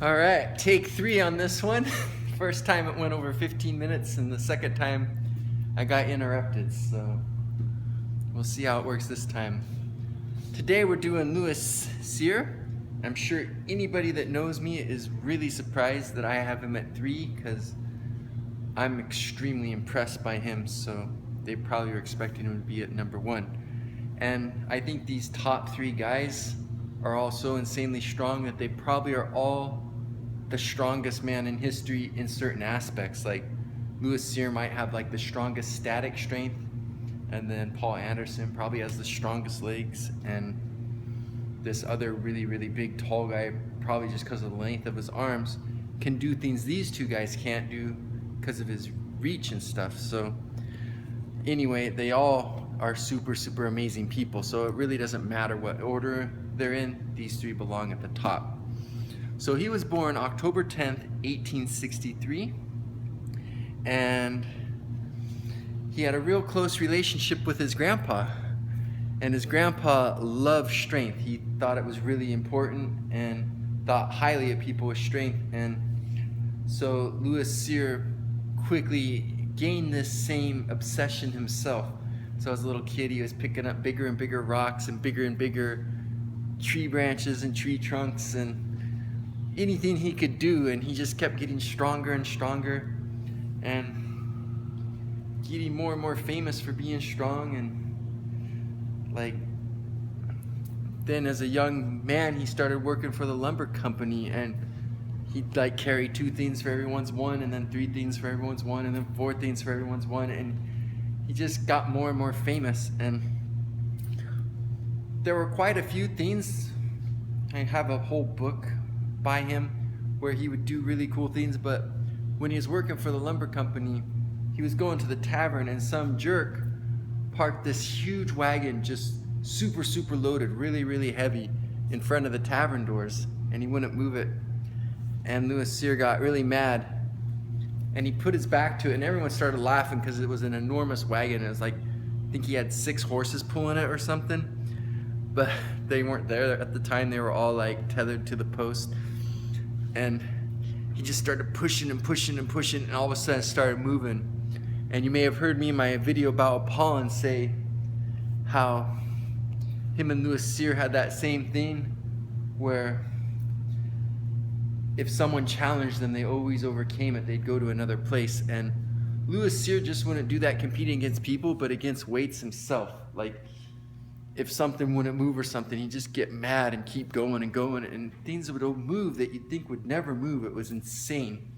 All right, take 3 on this one. First time it went over 15 minutes, and the second time I got interrupted, so we'll see how it works this time. Today we're doing Louis Cyr. I'm sure anybody that knows me is really surprised that I have him at 3 because I'm extremely impressed by him, so they probably are expecting him to be at number 1. And I think these top 3 guys are all so insanely strong that they probably are all the strongest man in history in certain aspects. Like Louis Cyr might have like the strongest static strength, and then Paul Anderson probably has the strongest legs, and this other really big tall guy, probably just because of the length of his arms, can do things these 2 guys can't do because of his reach and stuff. So anyway, they all are super amazing people, so it really doesn't matter what order they're in. These 3 belong at the top. So he was born October 10th, 1863, and he had a real close relationship with his grandpa. And his grandpa loved strength. He thought it was really important and thought highly of people with strength. And so Louis Cyr quickly gained this same obsession himself. So as a little kid, he was picking up bigger and bigger rocks and bigger tree branches and tree trunks and anything he could do, and he just kept getting stronger and stronger and getting more and more famous for being strong. And like then as a young man, he started working for the lumber company, and he'd like carry 2 things for everyone's one, and then 3 things for everyone's one, and then 4 things for everyone's one, and he just got more and more famous. And there were quite a few things. I have a whole book by him where he would do really cool things, but when he was working for the lumber company, he was going to the tavern, and some jerk parked this huge wagon, just super loaded, really heavy, in front of the tavern doors, and he wouldn't move it. And Louis Cyr got really mad, and he put his back to it, and everyone started laughing because it was an enormous wagon. It was like, I think he had 6 horses pulling it or something, but they weren't there at the time. They were all like tethered to the post, and he just started pushing, and all of a sudden it started moving. And you may have heard me in my video about Apollon say how him and Louis Cyr had that same thing where if someone challenged them, they always overcame it. They'd go to another place. And Louis Cyr just wouldn't do that competing against people, but against weights himself. Like if something wouldn't move or something, he'd just get mad and keep going, and things would move that you'd think would never move. It was insane.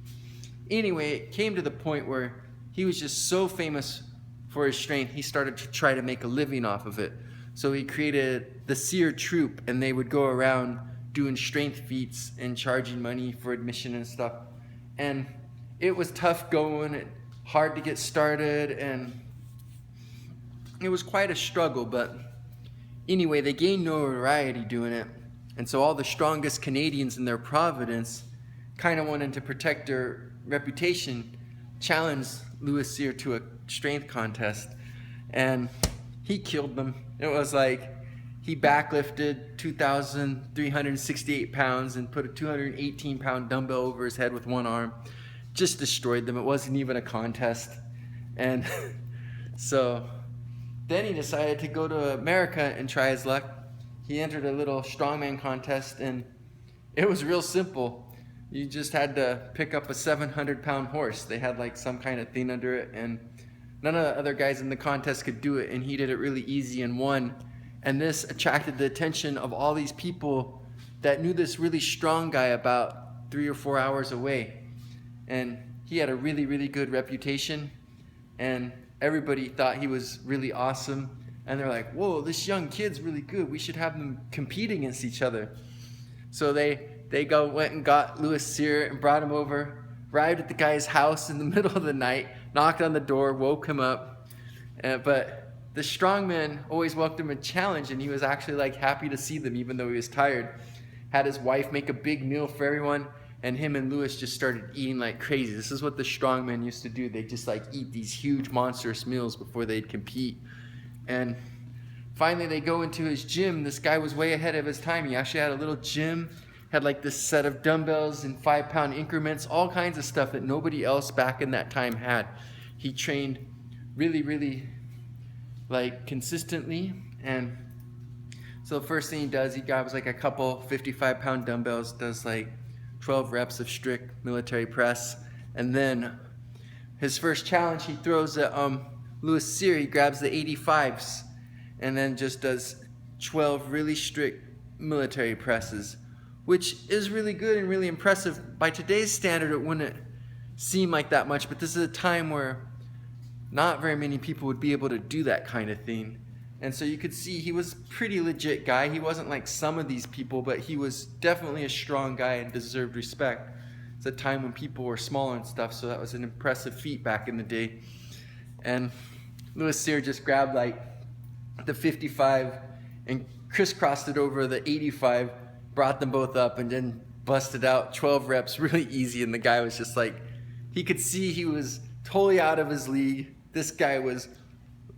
Anyway, it came to the point where he was just so famous for his strength, he started to try to make a living off of it. So he created the Cyr Troupe, and they would go around doing strength feats and charging money for admission and stuff. And it was tough going, and hard to get started, and it was quite a struggle, but anyway, they gained notoriety doing it. And so all the strongest Canadians in their province kind of wanted to protect their reputation, challenged Louis Cyr to a strength contest, and he killed them. It was like he backlifted 2,368 pounds and put a 218-pound dumbbell over his head with one arm. Just destroyed them. It wasn't even a contest. And so then he decided to go to America and try his luck. He entered a little strongman contest, and it was real simple. You just had to pick up a 700-pound horse. They had like some kind of thing under it, and none of the other guys in the contest could do it, and he did it really easy and won. And this attracted the attention of all these people that knew this really strong guy about 3 or 4 hours away. And he had a really good reputation, and everybody thought he was really awesome. And they're like, whoa, this young kid's really good. We should have them compete against each other. So they went and got Louis Cyr and brought him over, arrived at the guy's house in the middle of the night, knocked on the door, woke him up. But the strongman always welcomed him a challenge, and he was actually like happy to see them even though he was tired. Had his wife make a big meal for everyone, and him and Louis just started eating like crazy. This is what the strongmen used to do. They'd just like eat these huge monstrous meals before they'd compete. And finally they go into his gym. This guy was way ahead of his time. He actually had a little gym, had like this set of dumbbells in 5-pound increments, all kinds of stuff that nobody else back in that time had. He trained really, really like consistently. And so the first thing he does, he grabs like a couple 55-pound dumbbells, does like 12 reps of strict military press. And then his first challenge he throws at Louis Cyr, he grabs the 85s and then just does 12 really strict military presses, which is really good and really impressive. By today's standard, it wouldn't seem like that much, but this is a time where not very many people would be able to do that kind of thing. And so you could see he was a pretty legit guy. He wasn't like some of these people, but he was definitely a strong guy and deserved respect. It's a time when people were smaller and stuff, so that was an impressive feat back in the day. And Louis Cyr just grabbed like the 55 and crisscrossed it over the 85, brought them both up, and then busted out 12 reps really easy. And the guy was just like, he could see he was totally out of his league. This guy was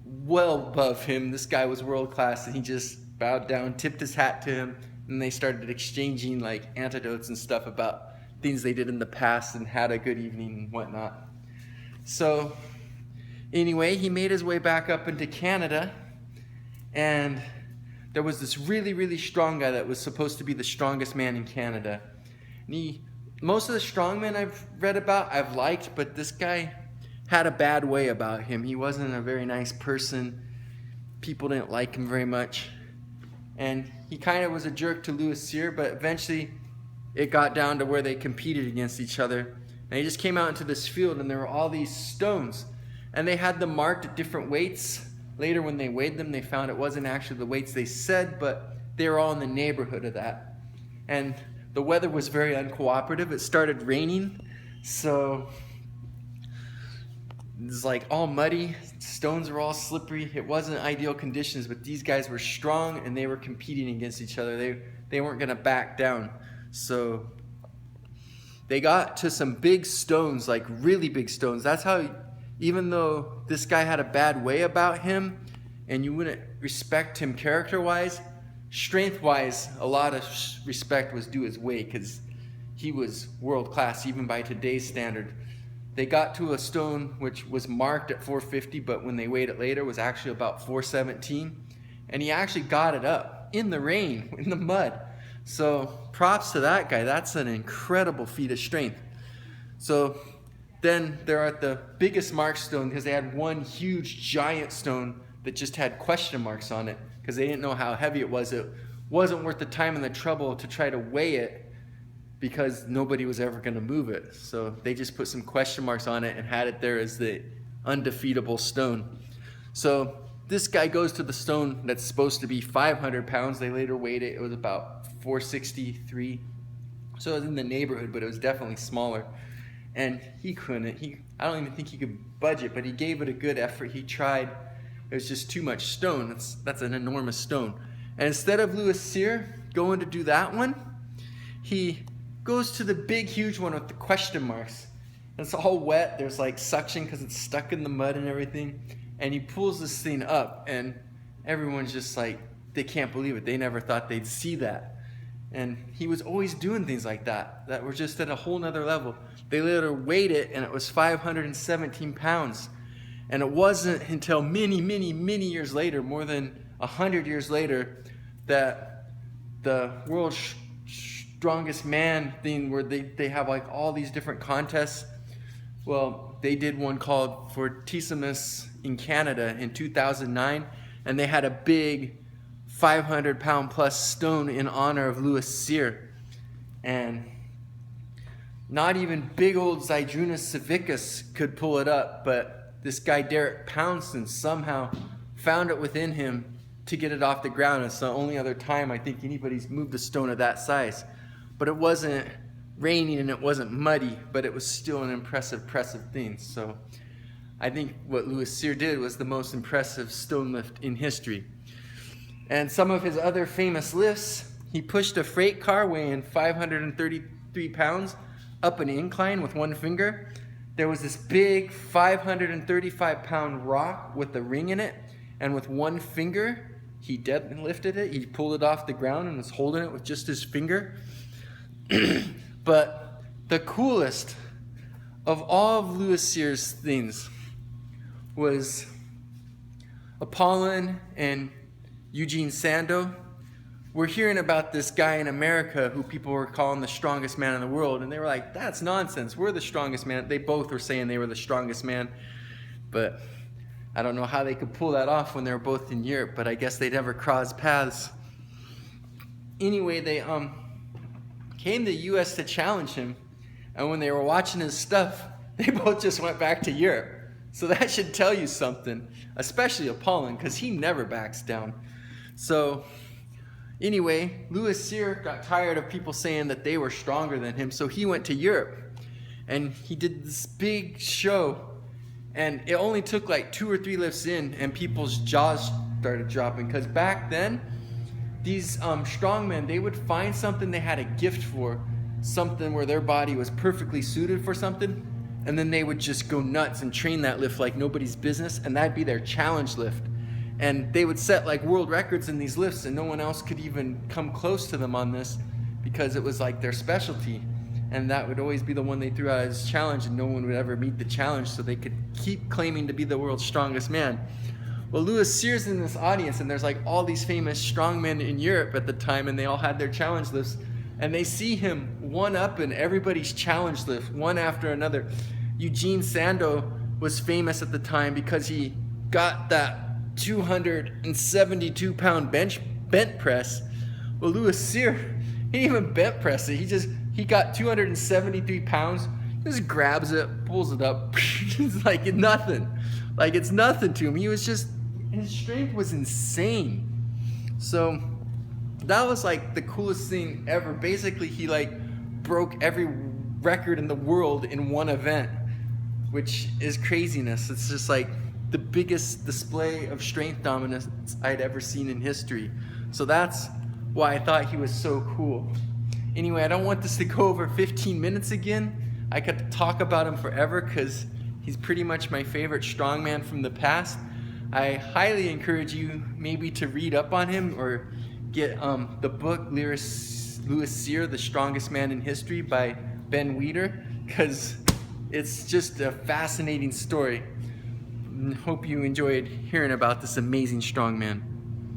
well above him. This guy was world class, and he just bowed down, tipped his hat to him, and they started exchanging like anecdotes and stuff about things they did in the past and had a good evening and whatnot. So anyway, he made his way back up into Canada, and there was this really, really strong guy that was supposed to be the strongest man in Canada. And most of the strongmen I've read about, I've liked, but this guy had a bad way about him. He wasn't a very nice person. People didn't like him very much. And he kind of was a jerk to Louis Cyr, but eventually it got down to where they competed against each other. And they just came out into this field, and there were all these stones. And they had them marked at different weights. Later, when they weighed them, they found it wasn't actually the weights they said, but they were all in the neighborhood of that. And the weather was very uncooperative. It started raining, so it was like all muddy. Stones were all slippery. It wasn't ideal conditions, but these guys were strong, and they were competing against each other. They weren't going to back down. So they got to some big stones, like really big stones. That's how, even though this guy had a bad way about him and you wouldn't respect him character-wise, strength-wise, a lot of respect was due his weight, because he was world-class even by today's standard. They got to a stone which was marked at 450, but when they weighed it later, it was actually about 417. And he actually got it up in the rain, in the mud. So props to that guy. That's an incredible feat of strength. So then they're at the biggest mark stone, because they had one huge giant stone that just had question marks on it, because they didn't know how heavy it was. It wasn't worth the time and the trouble to try to weigh it, because nobody was ever going to move it. So they just put some question marks on it and had it there as the undefeatable stone. So this guy goes to the stone that's supposed to be 500 pounds. They later weighed it. It was about 463. So it was in the neighborhood, but it was definitely smaller. And he couldn't. I don't even think he could budge it, but he gave it a good effort. He tried. It was just too much stone. That's an enormous stone. And instead of Louis Cyr going to do that one, he goes to the big, huge one with the question marks. It's all wet. There's like suction because it's stuck in the mud and everything. And he pulls this thing up, and everyone's just like, they can't believe it. They never thought they'd see that. And he was always doing things like that were just at a whole nother level. They later weighed it, and it was 517 pounds. And it wasn't until many, many, many years later, more than 100 years later, that the world's strongest man thing, where they have like all these different contests. Well, they did one called Fortissimus in Canada in 2009, and they had a big 500-pound plus stone in honor of Louis Cyr. And not even big old Zydrunas Savicus could pull it up, but this guy Derek Poundstone somehow found it within him to get it off the ground. It's the only other time I think anybody's moved a stone of that size. But it wasn't raining and it wasn't muddy, but it was still an impressive thing. So I think what Louis Cyr did was the most impressive stone lift in history. And some of his other famous lifts, he pushed a freight car weighing 533 pounds up an incline with one finger. There was this big 535-pound rock with a ring in it, and with one finger, he deadlifted it. He pulled it off the ground and was holding it with just his finger. But the coolest of all of Louis Cyrs' things was Apollon and Eugene Sandow. We're hearing about this guy in America who people were calling the strongest man in the world, and they were like, that's nonsense, we're the strongest man. They both were saying they were the strongest man, but I don't know how they could pull that off when they were both in Europe, but I guess they never crossed paths. Anyway, they came to the US to challenge him, and when they were watching his stuff, they both just went back to Europe. So that should tell you something, especially Apollon, because he never backs down. So anyway, Louis Cyr got tired of people saying that they were stronger than him, so he went to Europe. And he did this big show, and it only took like 2 or 3 lifts in, and people's jaws started dropping. Because back then, these strongmen, they would find something they had a gift for, something where their body was perfectly suited for something, and then they would just go nuts and train that lift like nobody's business, and that'd be their challenge lift. And they would set like world records in these lifts, and no one else could even come close to them on this because it was like their specialty. And that would always be the one they threw out as challenge, and no one would ever meet the challenge, so they could keep claiming to be the world's strongest man. Well, Louis Cyr's in this audience, and there's like all these famous strongmen in Europe at the time, and they all had their challenge lifts, and they see him one-upping everybody's challenge lift, one after another. Eugene Sandow was famous at the time because he got that 272-pound bent press. Well, Louis Cyr, he didn't even bent press it. He got 273 pounds, just grabs it, pulls it up. It's like nothing. Like it's nothing to him. His strength was insane. So that was like the coolest thing ever. Basically, he like broke every record in the world in one event, which is craziness. It's just like the biggest display of strength dominance I'd ever seen in history. So that's why I thought he was so cool. Anyway, I don't want this to go over 15 minutes again. I could talk about him forever because he's pretty much my favorite strongman from the past. I highly encourage you maybe to read up on him or get the book Louis Cyr, The Strongest Man in History by Ben Weider, because it's just a fascinating story. Hope you enjoyed hearing about this amazing strongman.